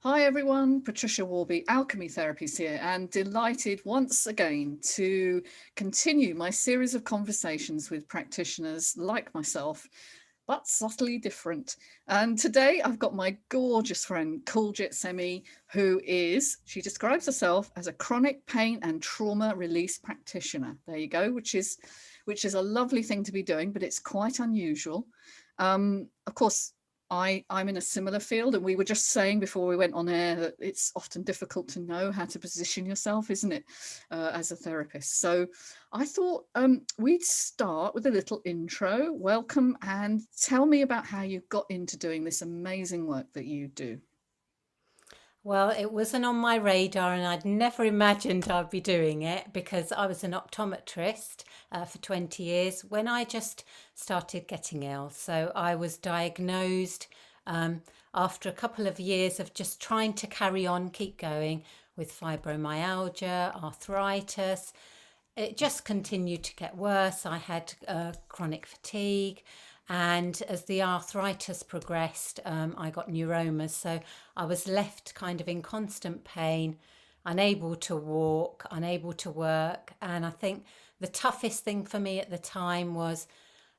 Hi everyone, Patricia Worby, Alchemy Therapies here, and delighted once again to continue my series of conversations with practitioners like myself, but subtly different. And today I've got my gorgeous friend Kuljit Sehmi, she describes herself as a chronic pain and trauma release practitioner. There you go, which is a lovely thing to be doing, but it's quite unusual. Of course, I'm in a similar field, and we were just saying before we went on air that it's often difficult to know how to position yourself, isn't it, as a therapist? So I thought we'd start with a little intro. Welcome, and tell me about how you got into doing this amazing work that you do. Well, it wasn't on my radar, and I'd never imagined I'd be doing it because I was an optometrist for 20 years when I just started getting ill. So I was diagnosed um, after a couple of years of just trying to carry on, keep going with fibromyalgia, arthritis. It just continued to get worse. I had chronic fatigue, and as the arthritis progressed, I got neuromas. So I was left kind of in constant pain, unable to walk, unable to work. And I think the toughest thing for me at the time was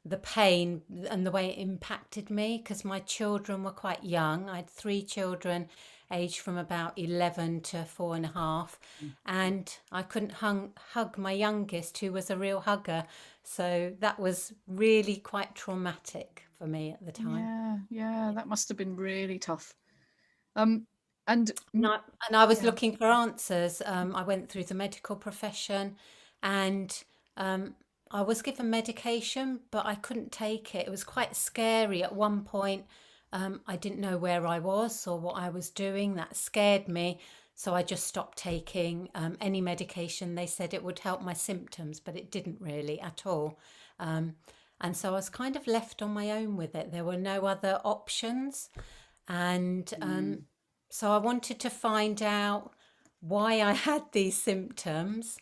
the pain and the way it impacted me because my children were quite young. I had three children aged from about 11 to 4.5, and I couldn't hug my youngest, who was a real hugger. So that was really quite traumatic for me at the time. Yeah, yeah, that must have been really tough. Um, and And I, and I was yeah, looking for answers. I went through the medical profession, and um, I was given medication, but I couldn't take it. It was quite scary at one point. I didn't know where I was or what I was doing. That scared me. So I just stopped taking any medication. They said it would help my symptoms, but it didn't really at all. Um, and so I was kind of left on my own with it. There were no other options. And mm, so I wanted to find out why I had these symptoms,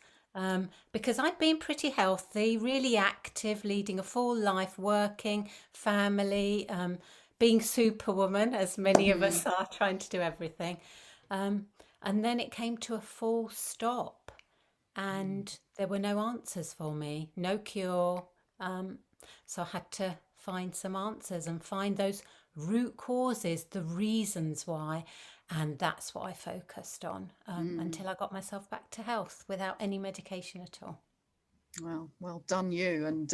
because I'd been pretty healthy, really active, leading a full life, working, family, being superwoman, as many of mm, us are, trying to do everything. Um, and then it came to a full stop, mm. and there were no answers for me, no cure. Um, so I had to find some answers and find those root causes, the reasons why. And that's what I focused on Mm. until I got myself back to health without any medication at all. Well done you. And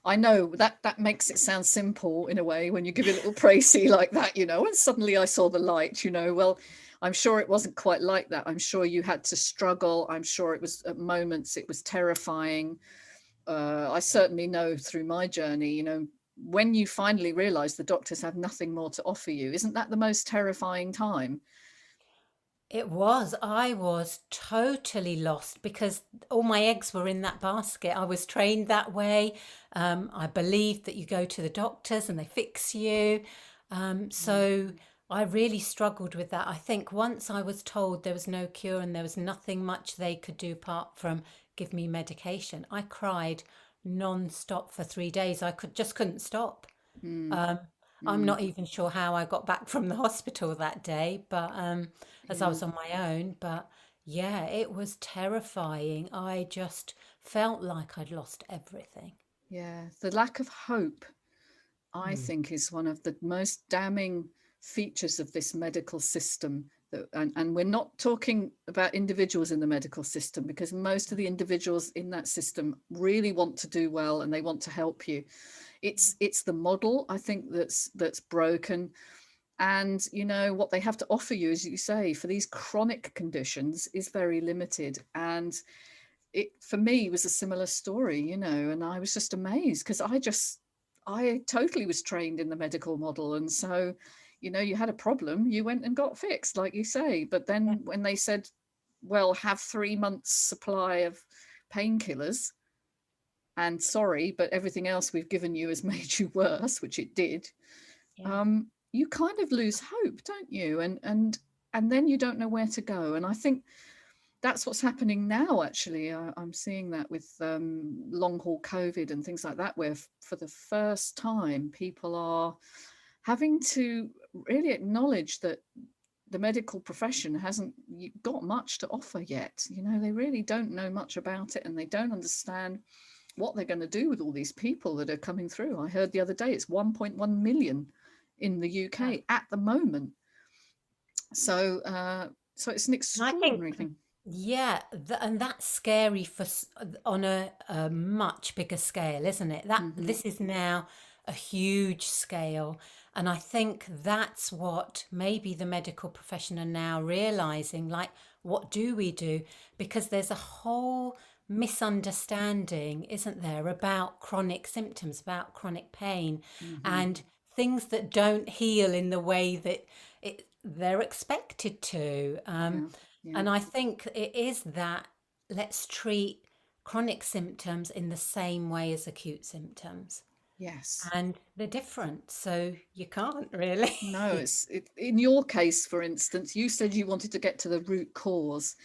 I know that makes it sound simple in a way when you give a little précis like that, and suddenly I saw the light. Well, I'm sure it wasn't quite like that. I'm sure you had to struggle. I'm sure it was at moments it was terrifying. I certainly know through my journey, when you finally realize the doctors have nothing more to offer you, isn't that the most terrifying time? It was. I was totally lost because all my eggs were in that basket. I was trained that way. I believed that you go to the doctors and they fix you. Mm, So I really struggled with that. I think once I was told there was no cure and there was nothing much they could do apart from give me medication, I cried non-stop for 3 days. I couldn't stop. mm, Um, I'm mm, not even sure how I got back from the hospital that day, but as I yeah. was on my own. But yeah, it was terrifying. I just felt like I'd lost everything. Yeah, the lack of hope, I Mm. think, is one of the most damning features of this medical system. And we're not talking about individuals in the medical system, because most of the individuals in that system really want to do well and they want to help you. It's the model, I think, that's broken. And what they have to offer you, as you say, for these chronic conditions is very limited. And it, for me, was a similar story, and I was just amazed because I totally was trained in the medical model. And so, you had a problem, you went and got fixed, like you say. But Yeah. then when they said, well, have 3 months supply of painkillers, and sorry, but everything else we've given you has made you worse, which it did, Yeah. you kind of lose hope, don't you? And then you don't know where to go. And I think that's what's happening now. Actually, I'm seeing that with long haul COVID and things like that, where for the first time people are having to really acknowledge that the medical profession hasn't got much to offer yet. You know, they really don't know much about it, and they don't understand what they're going to do with all these people that are coming through. I heard the other day it's 1.1 million in the UK at the moment. So so it's an And I think, extraordinary thing. yeah, and that's scary on a much bigger scale, isn't it? That Hmm. this is now a huge scale, and I think that's what maybe the medical profession are now realizing. Like, what do we do? Because there's a whole misunderstanding, isn't there, about chronic symptoms, about chronic pain, Hmm. and things that don't heal in the way that they're expected to. Yeah, yeah, And I think it is that let's treat chronic symptoms in the same way as acute symptoms. yes. And they're different, so you can't No, really. in your case, for instance, you said you wanted to get to the root cause.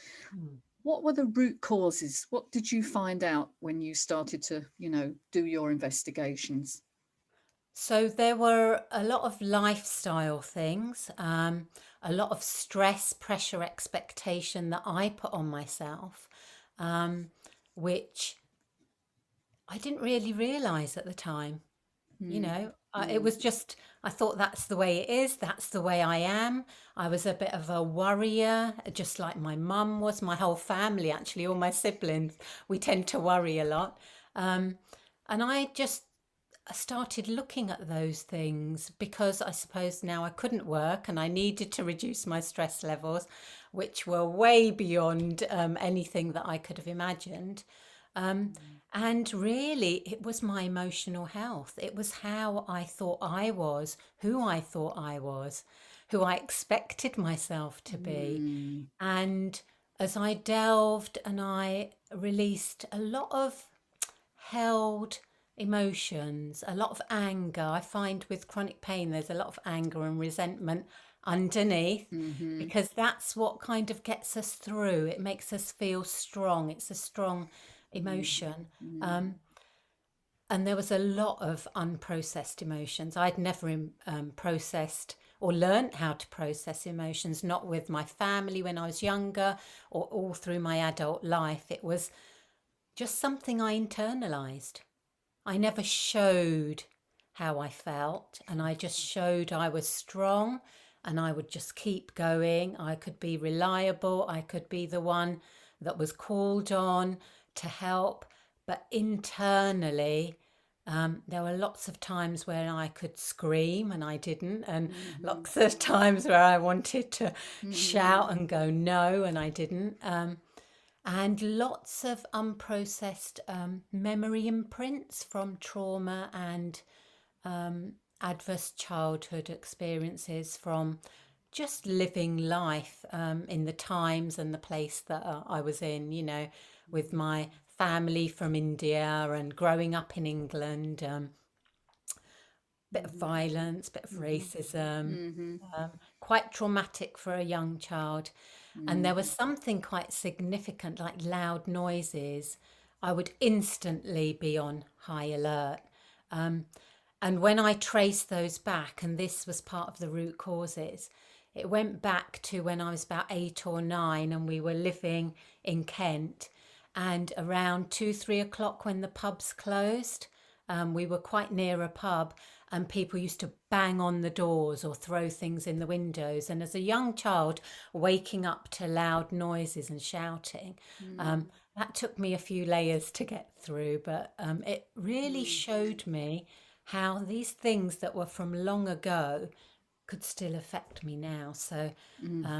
What were the root causes? What did you find out when you started to, do your investigations? So there were a lot of lifestyle things, a lot of stress, pressure, expectation that I put on myself, um, which I didn't really realize at the time. You Mm, know, it mm, was just, I thought that's the way it is, that's the way I am. I was a bit of a worrier, just like my mum was, my whole family, actually, all my siblings, we tend to worry a lot. Um, and I just started looking at those things because I suppose now I couldn't work and I needed to reduce my stress levels, which were way beyond anything that I could have imagined. Um, and really, it was my emotional health. It was how I thought I was, who I thought I was, who I expected myself to be. mm, And as I delved and I released a lot of held emotions, a lot of anger. I find with chronic pain, there's a lot of anger and resentment underneath mm-hmm, because that's what kind of gets us through. It makes us feel strong. It's a strong mm, emotion. mm, Um, and there was a lot of unprocessed emotions. I'd never processed or learnt how to process emotions, not with my family when I was younger or all through my adult life. It was just something I internalized. I never showed how I felt, and I just showed I was strong and I would just keep going. I could be reliable, I could be the one that was called on to help, but internally, there were lots of times where I could scream and I didn't, and mm-hmm, lots of times where I wanted to mm-hmm, shout and go no and I didn't. And lots of unprocessed memory imprints from trauma and adverse childhood experiences from just living life in the times and the place that I was in, you know, with my family from India and growing up in England, bit of violence, bit of mm-hmm, racism, mm-hmm, quite traumatic for a young child. And mm, there was something quite significant, like loud noises. I would instantly be on high alert. Um, and when I traced those back, and this was part of the root causes, it went back to when I was about 8 or 9 and we were living in Kent. And around 2, 3 o'clock when the pubs closed, we were quite near a pub and people used to bang on the doors or throw things in the windows. And as a young child, waking up to loud noises and shouting, mm, that took me a few layers to get through. But it really mm, showed me how these things that were from long ago could still affect me now. So, mm.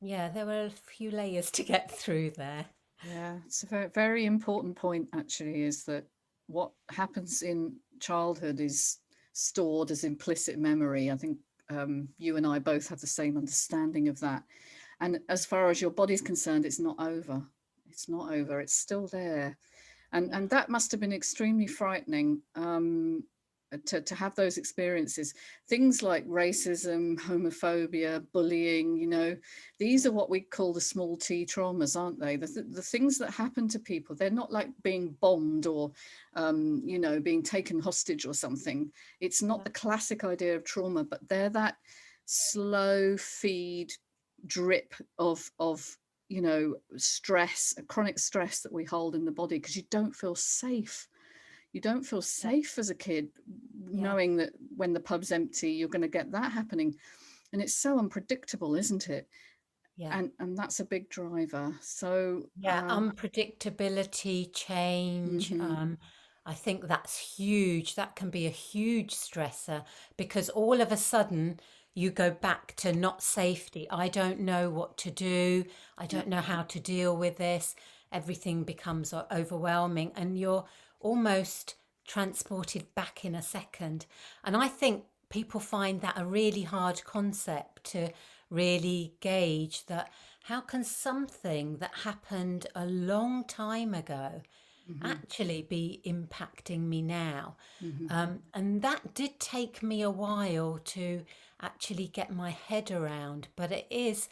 yeah, there were a few layers to get through there. Yeah, it's a very, very important point, actually, is that what happens in childhood is stored as implicit memory. I think you and I both have the same understanding of that. And as far as your body's concerned, it's not over. It's not over. It's still there. Yeah. And that must have been extremely frightening, to have those experiences. Things like racism, homophobia, bullying, these are what we call the small t traumas, aren't they? The things that happen to people, they're not like being bombed or being taken hostage or something. It's not Yeah. the classic idea of trauma, but they're that slow feed, drip of stress, chronic stress that we hold in the body, because you don't feel safe. You don't feel safe as a kid, knowing that when the pub's empty, you're going to get that happening. And it's so unpredictable, isn't it? Yeah. And that's a big driver. So Unpredictability, change. I think that's huge. That can be a huge stressor, because all of a sudden you go back to not safety. I don't know what to do. I don't know how to deal with this. Everything becomes overwhelming, and you're almost transported back in a second. And I think people find that a really hard concept to really gauge, that how can something that happened a long time ago actually be impacting me now? And that did take me a while to actually get my head around, but it's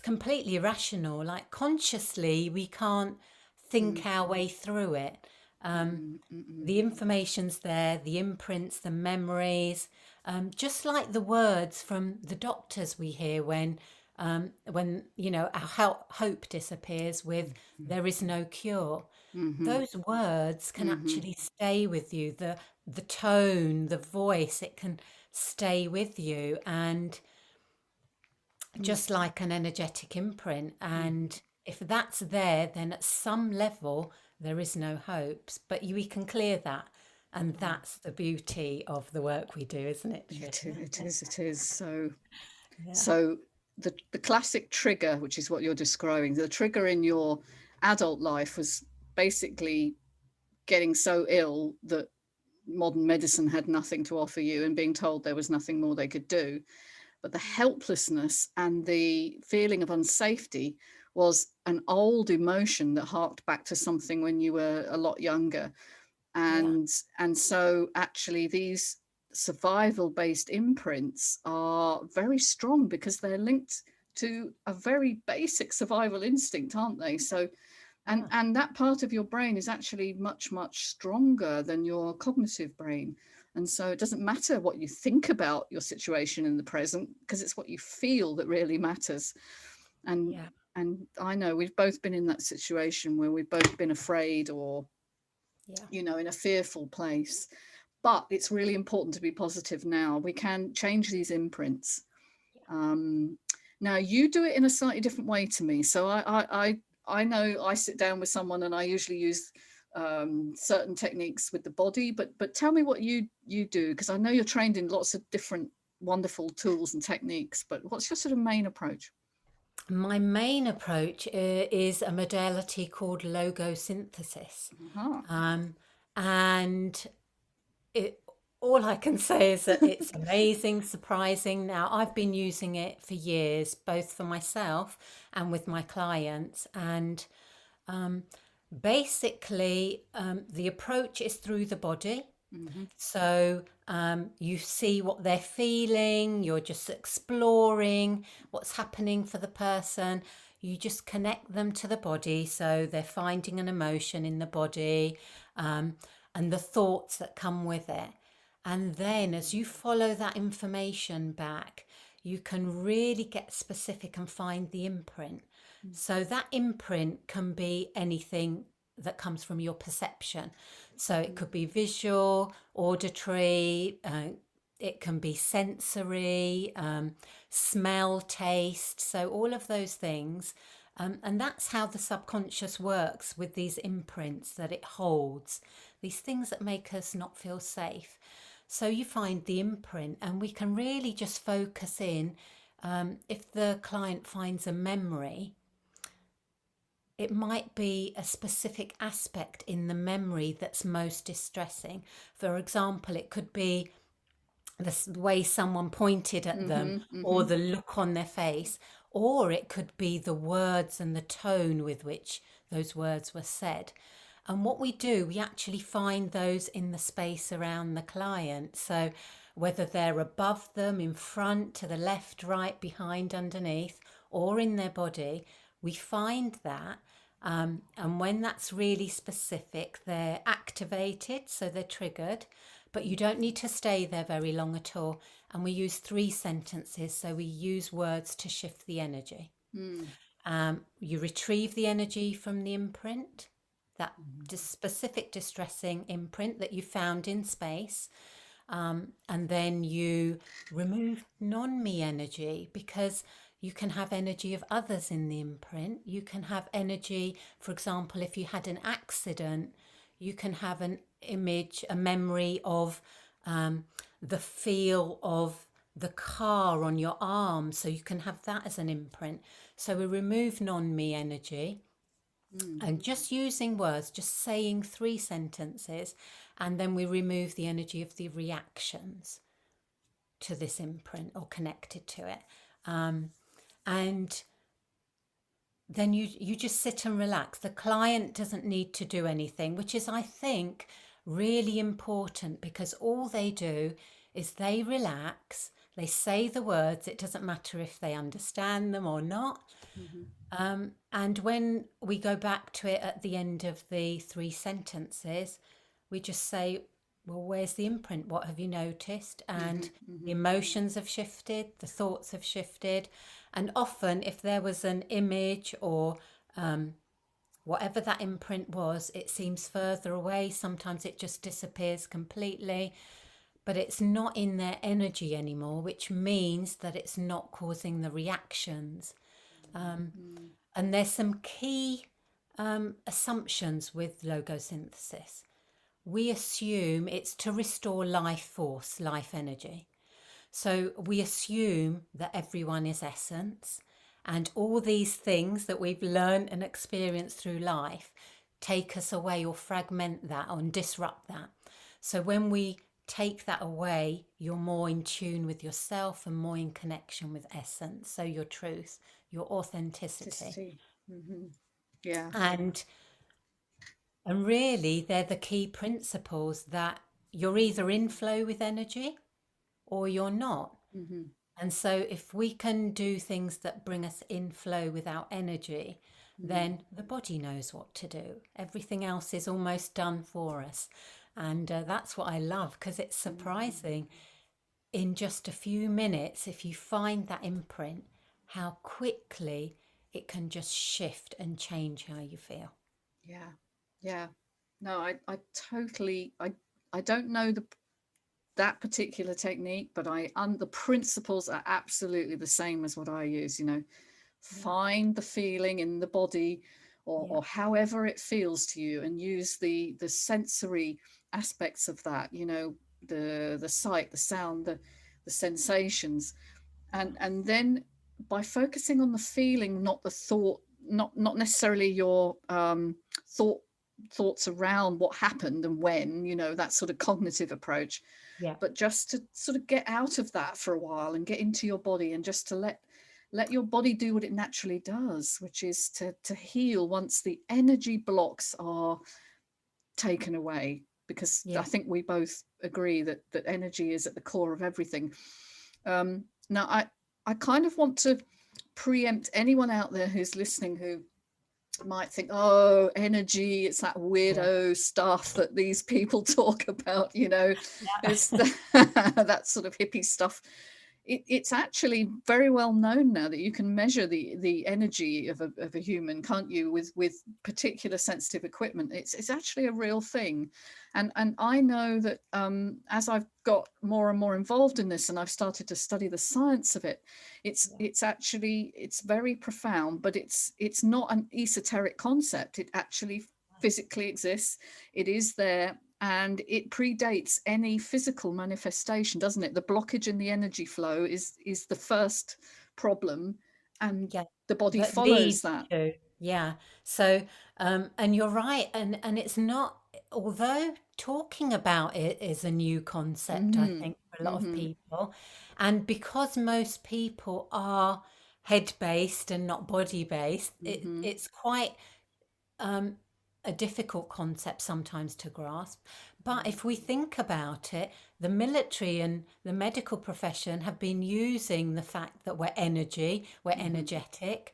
completely irrational. Like, consciously we can't think our way through it. The information's there, the imprints, the memories, just like the words from the doctors we hear when our hope disappears with "there is no cure." Those words can actually stay with you. The tone, the voice, it can stay with you, and just like an energetic imprint. And if that's there, then at some level there is no hopes, but we can clear that. And that's the beauty of the work we do, isn't it, Tricia? it is. So Yeah. so the classic trigger, which is what you're describing, the trigger in your adult life was basically getting so ill that modern medicine had nothing to offer you, and being told there was nothing more they could do. But the helplessness and the feeling of unsafety was an old emotion that harked back to something when you were a lot younger. Yeah. And so actually these survival based imprints are very strong, because they're linked to a very basic survival instinct, aren't they? So and that part of your brain is actually much stronger than your cognitive brain. And so it doesn't matter what you think about your situation in the present, because it's what you feel that really matters. And Yeah. and I know we've both been in that situation where we've both been afraid, or Yeah. in a fearful place. But it's really important to be positive now. We can change these imprints. Now you do it in a slightly different way to me. So I know I sit down with someone and I usually use certain techniques with the body, but tell me what you do, because I know you're trained in lots of different wonderful tools and techniques, but what's your sort of main approach? My main approach is a modality called logosynthesis. Uh-huh. And it, all I can say is that it's amazing, surprising. Now, I've been using it for years, both for myself and with my clients. And um, basically, the approach is through the body. So you see what they're feeling, you're just exploring what's happening for the person. You just connect them to the body. So they're finding an emotion in the body, and the thoughts that come with it. And then as you follow that information back, you can really get specific and find the imprint. So that imprint can be anything that comes from your perception. So it could be visual, auditory, it can be sensory, smell, taste. So all of those things. And that's how the subconscious works with these imprints that it holds, these things that make us not feel safe. So you find the imprint, and we can really just focus in. If the client finds a memory, it might be a specific aspect in the memory that's most distressing. For example, it could be the way someone pointed at them, or the look on their face, or it could be the words and the tone with which those words were said. And what we do, we actually find those in the space around the client. So whether they're above them, in front, to the left, right, behind, underneath, or in their body, we find that. And when that's really specific, they're activated, so they're triggered, but you don't need to stay there very long at all. and we use 3 sentences. So we use words to shift the energy. You retrieve the energy from the imprint, that specific distressing imprint that you found in space. And then you remove non-me energy, because you can have energy of others in the imprint. You can have energy, for example, if you had an accident, you can have an image, a memory of the feel of the car on your arm. So you can have that as an imprint. So we remove non-me energy. And just using words, just saying 3 sentences, and then we remove the energy of the reactions to this imprint or connected to it. And then you just sit and relax. The client doesn't need to do anything, which is, I think, really important, because all they do is they relax, they say the words. It doesn't matter if they understand them or not. And when we go back to it at the end of the 3 sentences, we just say, well, where's the imprint? What have you noticed? And the emotions have shifted, the thoughts have shifted. And often, if there was an image or whatever that imprint was, it seems further away. Sometimes it just disappears completely, but it's not in their energy anymore, which means that it's not causing the reactions. And there's some key assumptions with logosynthesis. We assume it's to restore life force, life energy. So we assume that everyone is essence, and all these things that we've learned and experienced through life take us away or fragment that or disrupt that. So when we take that away, you're more in tune with yourself and more in connection with essence. So your truth, your authenticity. Yeah. And really, they're the key principles, that you're either in flow with energy or you're not. And so if we can do things that bring us in flow with our energy, then the body knows what to do. Everything else is almost done for us. And that's what I love, because it's surprising in just a few minutes, if you find that imprint, how quickly it can just shift and change how you feel. Yeah. Yeah. No, I totally, I don't know that particular technique, but the principles are absolutely the same as what I use. Find the feeling in the body, or however it feels to you, and use the sensory aspects of that, the sight, the sound, the sensations, and then by focusing on the feeling, not the thought, not necessarily your thoughts around what happened and when, that sort of cognitive approach, Yeah. but just to sort of get out of that for a while and get into your body, and just to let your body do what it naturally does, which is to heal once the energy blocks are taken away. Because I think we both agree that energy is at the core of everything. Now, I kind of want to preempt anyone out there who's listening who might think, oh, energy, it's that weirdo stuff that these people talk about, it's that sort of hippie stuff. It's actually very well known now that you can measure the energy of a human, can't you, with particular sensitive equipment. It's actually a real thing. And I know that as I've got more and more involved in this, and I've started to study the science of it, it's actually, it's very profound, but it's not an esoteric concept. It actually physically exists. It is there. And it predates any physical manifestation, doesn't it? The blockage in the energy flow is the first problem, and the body follows that. Yeah. So, and you're right. And it's not, although talking about it is a new concept, I think, for a lot of people. And because most people are head-based and not body-based, it's quite a difficult concept sometimes to grasp. But if we think about it, the military and the medical profession have been using the fact that we're energy, we're energetic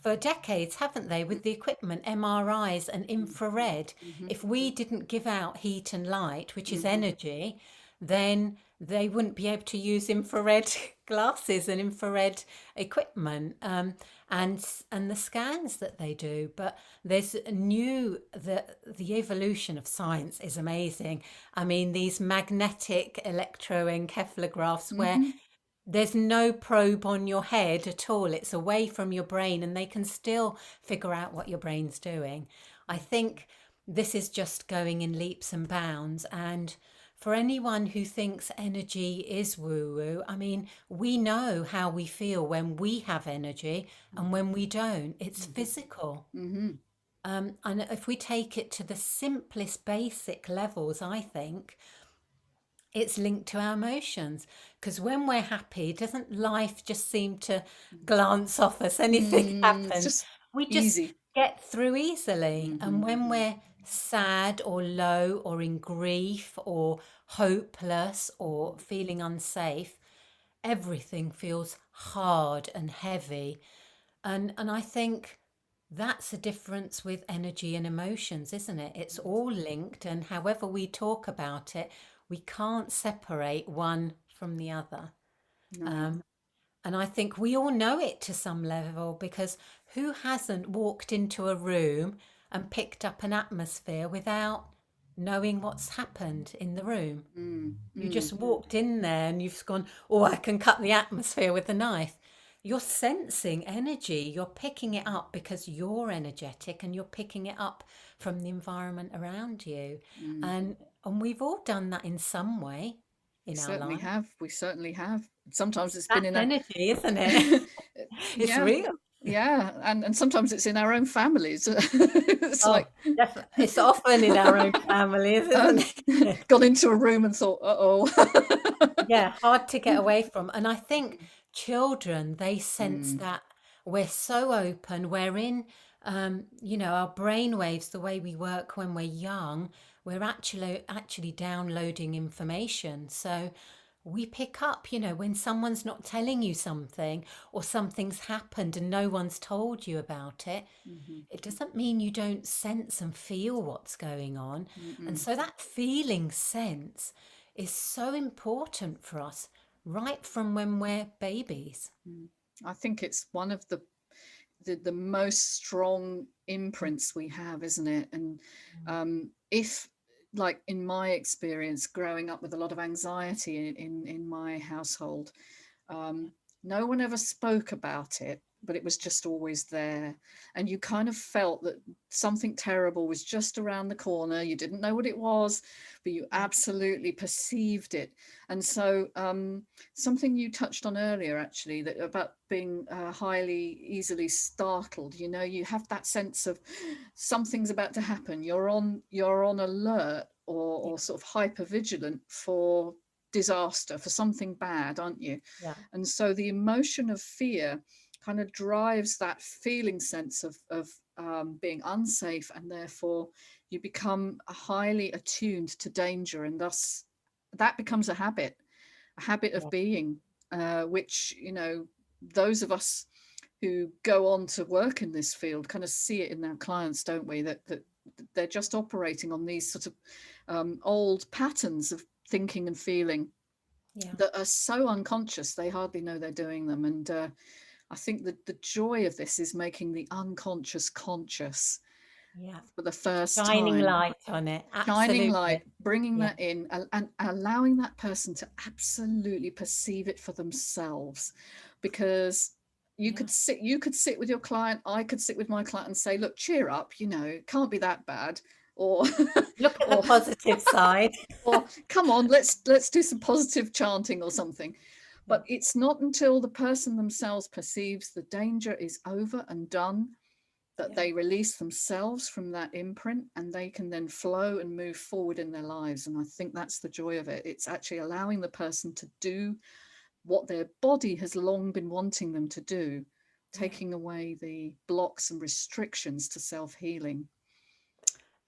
for decades, haven't they, with the equipment, MRIs and infrared. If we didn't give out heat and light, which is energy, then they wouldn't be able to use infrared glasses and infrared equipment, and the scans that they do. But there's the evolution of science is amazing. I mean, these magnetic electroencephalographs where Hmm. there's no probe on your head at all. It's away from your brain, and they can still figure out what your brain's doing. I think this is just going in leaps and bounds. And for anyone who thinks energy is woo woo, I mean, we know how we feel when we have energy and when we don't. It's physical. Hmm. And if we take it to the simplest basic levels, I think it's linked to our emotions, because when we're happy, doesn't life just seem to glance off us? Anything It's happens, just we just easy. get through easily. And Hmm. when we're sad or low or in grief or hopeless or feeling unsafe, everything feels hard and heavy. And I think that's a difference with energy and emotions, isn't it? It's all linked, and however we talk about it, we can't separate one from the other. No. Um, and I think we all know it to some level, because who hasn't walked into a room and picked up an atmosphere without knowing what's happened in the room? Mm, You mm, just walked in there and you've gone, oh, I can cut the atmosphere with a knife. You're sensing energy. You're picking it up because you're energetic, and you're picking it up from the environment around you. mm. And we've all done that in some way We in our certainly life. have. We certainly have. Sometimes it's been That's in a energy, isn't it? It's yeah, real. yeah, and sometimes it's in our own families. It's Oh, like definitely. It's often in our own families, um, isn't it? gone into a room and thought, uh-oh. Yeah, hard to get away from. And I think children, they sense Mm, that we're so open. We're in, our brain waves, the way we work when we're young, we're actually downloading information. So we pick up, when someone's not telling you something, or something's happened and no one's told you about it, mhm, it doesn't mean you don't sense and feel what's going on. And mm-mm, so that feeling sense is so important for us right from when we're babies. mm. I think it's one of the most strong imprints we have, isn't it? And if, like in my experience, growing up with a lot of anxiety in my household, um, no one ever spoke about it, but it was just always there. And you kind of felt that something terrible was just around the corner. You didn't know what it was, but you absolutely perceived it. And so something you touched on earlier, actually, that about being highly easily startled, you have that sense of something's about to happen. You're on alert, Yeah, or sort of hyper vigilant for disaster, for something bad, aren't you? yeah, And so the emotion of fear kind of drives that feeling sense of being unsafe, and therefore you become highly attuned to danger, and thus that becomes a habit of yeah, being, which those of us who go on to work in this field kind of see it in their clients, don't we? That they're just operating on these sort of old patterns of thinking and feeling yeah, that are so unconscious they hardly know they're doing them. And I think that the joy of this is making the unconscious conscious yeah. for the first Shining time, light on it. shining light, Absolutely. bringing Yeah, that in, and allowing that person to absolutely perceive it for themselves. Because yeah. you could sit with your client, I could sit with my client and say, look, cheer up, it can't be that bad. Or Look at the or positive side. or come on, let's do some positive chanting or something. Yeah, But it's not until the person themselves perceives the danger is over and done that yeah, they release themselves from that imprint, and they can then flow and move forward in their lives. And I think that's the joy of it. It's actually allowing the person to do what their body has long been wanting them to do, yeah. taking away the blocks and restrictions to self-healing.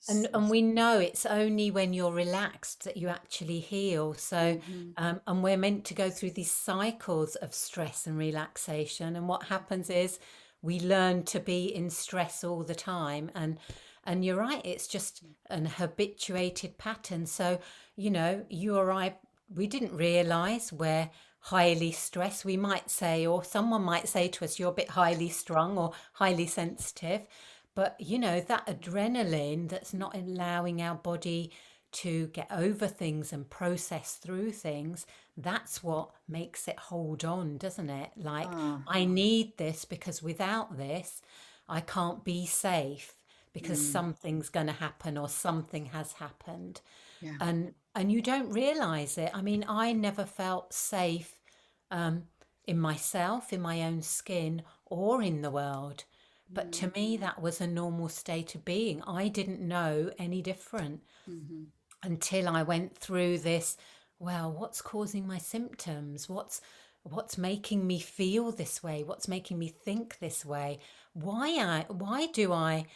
And we know it's only when you're relaxed that you actually heal. So, Mhm. and we're meant to go through these cycles of stress and relaxation. And what happens is we learn to be in stress all the time. And you're right, it's just an habituated pattern. So, you or I we didn't realize we're highly stressed. We might say, or someone might say to us, you're a bit highly strung or highly sensitive. But, that adrenaline that's not allowing our body to get over things and process through things, that's what makes it hold on, doesn't it? Like, Ah, I need this because without this, I can't be safe because mm, something's going to happen or something has happened. yeah. And you don't realize it. I mean, I never felt safe um, in myself, in my own skin, or in the world. But to Mm, me, that was a normal state of being. I didn't know any different mhm, until I went through this. Well, what's causing my symptoms? What's making me feel this way? What's making me think this way? Why do I,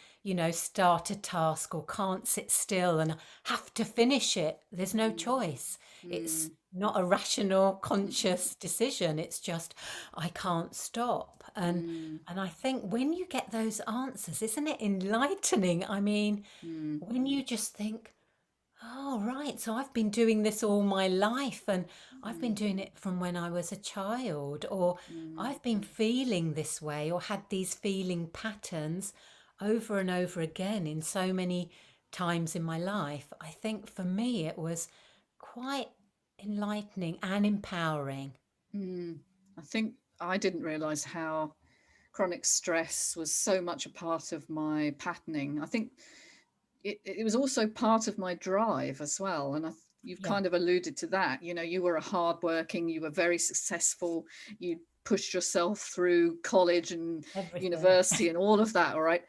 start a task or can't sit still and have to finish it? There's no choice. It's mm, not a rational, conscious decision. It's just I can't stop. mm, And I think when you get those answers, isn't it enlightening? I mean, mm, when you just think, oh, right. So I've been doing this all my life, and I've been mm, doing it from when I was a child, or mm, I've been feeling this way, or had these feeling patterns over and over again in so many times in my life. I think for me, it was quite enlightening and empowering. mm. I think I didn't realize how chronic stress was so much a part of my patterning. I think it was also part of my drive as well. And you've Yeah, kind of alluded to that. You were a hardworking, you were very successful, you pushed yourself through college and everything. university and all of that. All right.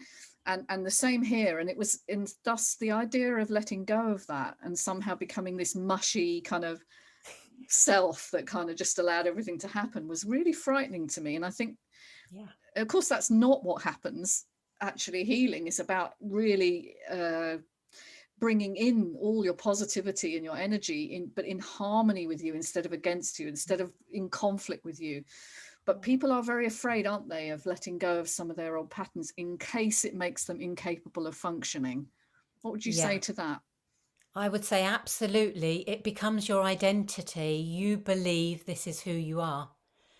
And the same here. And it was, and thus the idea of letting go of that and somehow becoming this mushy kind of self that kind of just allowed everything to happen was really frightening to me. And I think, Yeah, of course, that's not what happens. Actually, healing is about really bringing in all your positivity and your energy in, but in harmony with you instead of against you, instead of in conflict with you. But yeah, people are very afraid, aren't they, of letting go of some of their old patterns in case it makes them incapable of functioning. What would you say yeah. to that? I would say absolutely. It becomes your identity. You believe this is who you are.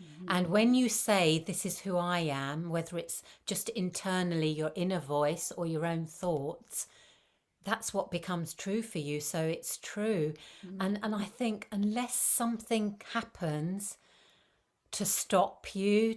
Mm-hmm. And when you say, this is who I am, whether it's just internally your inner voice or your own thoughts, that's what becomes true for you. So it's true. And I think unless something happens to stop you,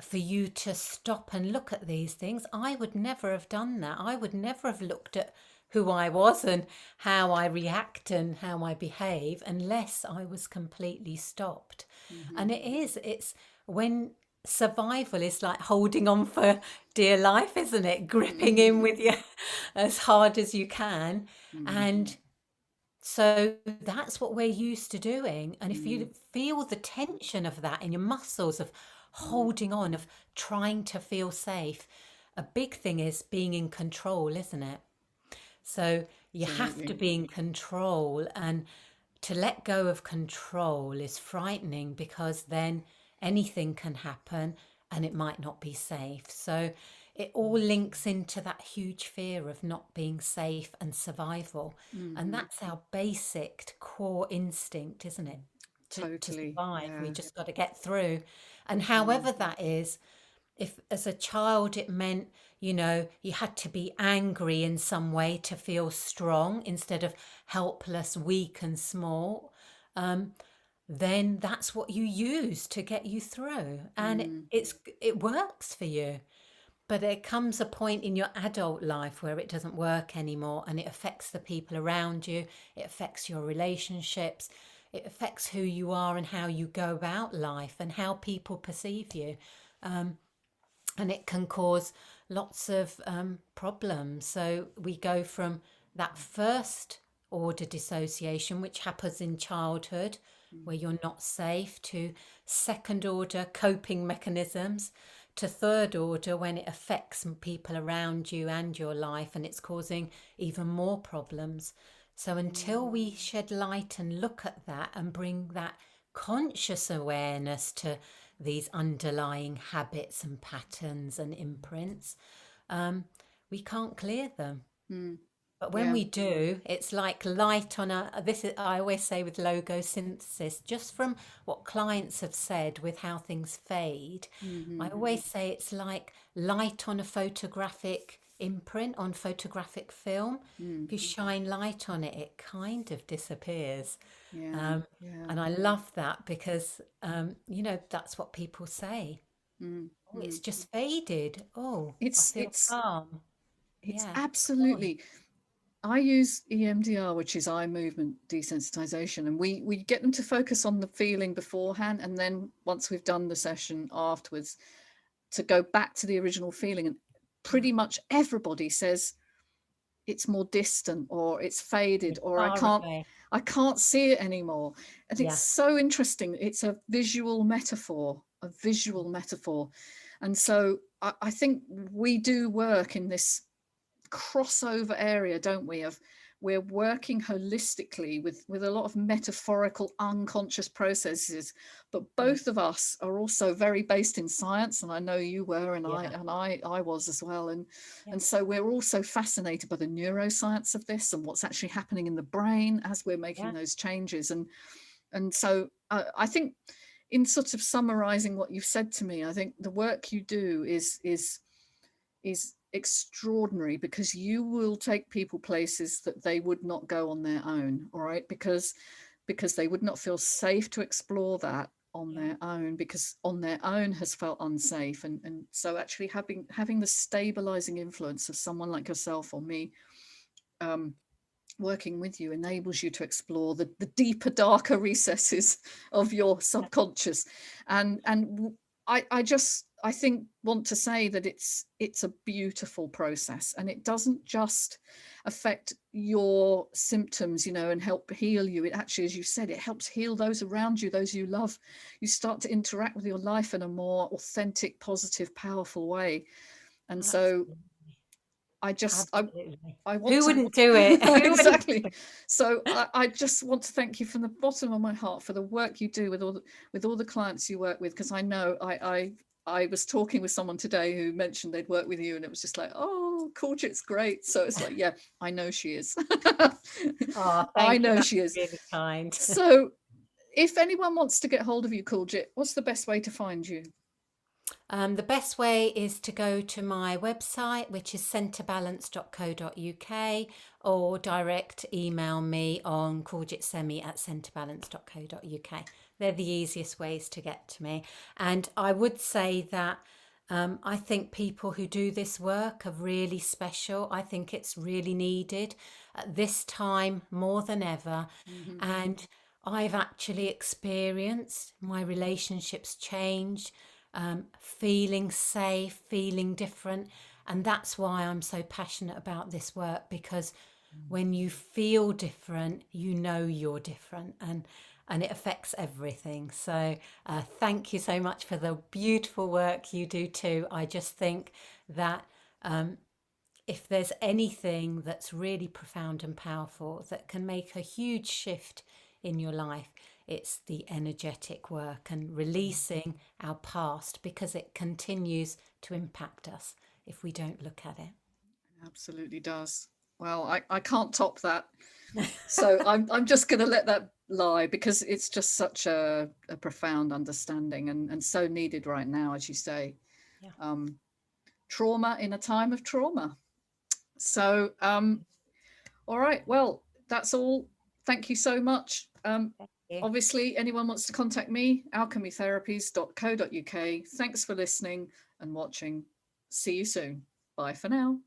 for you to stop and look at these things, I would never have done that. I would never have looked at who I was and how I react and how I behave unless I was completely stopped. Mm-hmm. And it's when survival is like holding on for dear life, isn't it? Gripping in with you as hard as you can. And so that's what we're used to doing. And if you feel the tension of that in your muscles, of holding on, of trying to feel safe, a big thing is being in control, isn't it? So you have to Absolutely. be in control. And to let go of control is frightening because then anything can happen and it might not be safe. So it all links into that huge fear of not being safe and survival. And Mm-hmm. that's our basic core instinct, isn't it? To Totally. survive, we Yeah. just got to get through. And Mm. however that is, if as a child it meant, you had to be angry in some way to feel strong instead of helpless, weak, and small, um, then that's what you use to get you through. And Mm. it works for you. But there comes a point in your adult life where it doesn't work anymore and it affects the people around you, it affects your relationships, it affects who you are and how you go about life and how people perceive you. And it can cause lots of problems. So we go from that first order dissociation, which happens in childhood, where you're not safe, to second order coping mechanisms, to third order when it affects people around you and your life and it's causing even more problems. So until we shed light and look at that and bring that conscious awareness to these underlying habits and patterns and imprints, um, we can't clear them. Mm. But when Yeah. we do, it's like light on a, this is, I always say with logosynthesis, just from what clients have said with how things fade, I Hmm. always say it's like light on a photographic imprint, on photographic film. Mm. If you shine light on it, it kind of disappears. Yeah. Um, Yeah. and I love that because, that's what people say. Mm. Oh, it's Mm. just faded. Oh, I It's feel it's calm. it's Yeah, it's gone. absolutely. I use EMDR, which is eye movement desensitization, and we get them to focus on the feeling beforehand, and then once we've done the session afterwards, to go back to the original feeling. And Yeah. pretty much everybody says it's more distant, or it's faded, It's or far away. I can't see it anymore. And it's Yeah. so interesting. It's a visual metaphor, And so I think we do work in this crossover area, don't we, of we're working holistically with a lot of metaphorical unconscious processes, but Yeah. both of us are also very based in science, and I know you were, and Yeah. I was as well. Yeah. And so we're also fascinated by the neuroscience of this and what's actually happening in the brain as we're making Yeah. those changes. And so I think, in sort of summarizing what you've said to me, I think the work you do is extraordinary, because you will take people places that they would not go on their own. All right, because they would not feel safe to explore that on Yeah. their own, because on their own has felt unsafe. And so actually having the stabilizing influence of someone like yourself or me, um, working with you, enables you to explore the deeper, darker recesses of your subconscious. And I think want to say that it's a beautiful process, and it doesn't just affect your symptoms, and help heal you. It actually, as you said, it helps heal those around you, those you love. You start to interact with your life in a more authentic, positive, powerful way. And so Absolutely. I just Absolutely. I want Who to wouldn't do it? Who wouldn't do exactly. it? So I just want to thank you from the bottom of my heart for the work you do with all the clients you work with, because I know I was talking with someone today who mentioned they'd worked with you, and it was just like, oh, Kuljit's great. So it's like, yeah, I know she is. Oh, I thank you. know That's she is. really kind. So if anyone wants to get hold of you, Kuljit, what's the best way to find you? The best way is to go to my website, which is centrebalance.co.uk, or direct email me on kuljitsehmi@centrebalance.co.uk. They're the easiest ways to get to me. And I would say that I think people who do this work are really special. I think it's really needed at this time more than ever. Mm-hmm. And I've actually experienced my relationships change, feeling safe, feeling different. And that's why I'm so passionate about this work, because when you feel different, you know you're different, and it affects everything. So thank you so much for the beautiful work you do too. I just think that if there's anything that's really profound and powerful that can make a huge shift in your life, it's the energetic work and releasing our past, because it continues to impact us if we don't look at it. Absolutely does. Well, I can't top that. So I'm just going to let that lie, because it's just such a profound understanding, and so needed right now, as you say. Yeah. Um, Trauma in a time of trauma. So all right, well, that's all. Thank you so much. Thank you. Obviously, anyone wants to contact me, alchemytherapies.co.uk. Thanks for listening and watching. See you soon. Bye for now.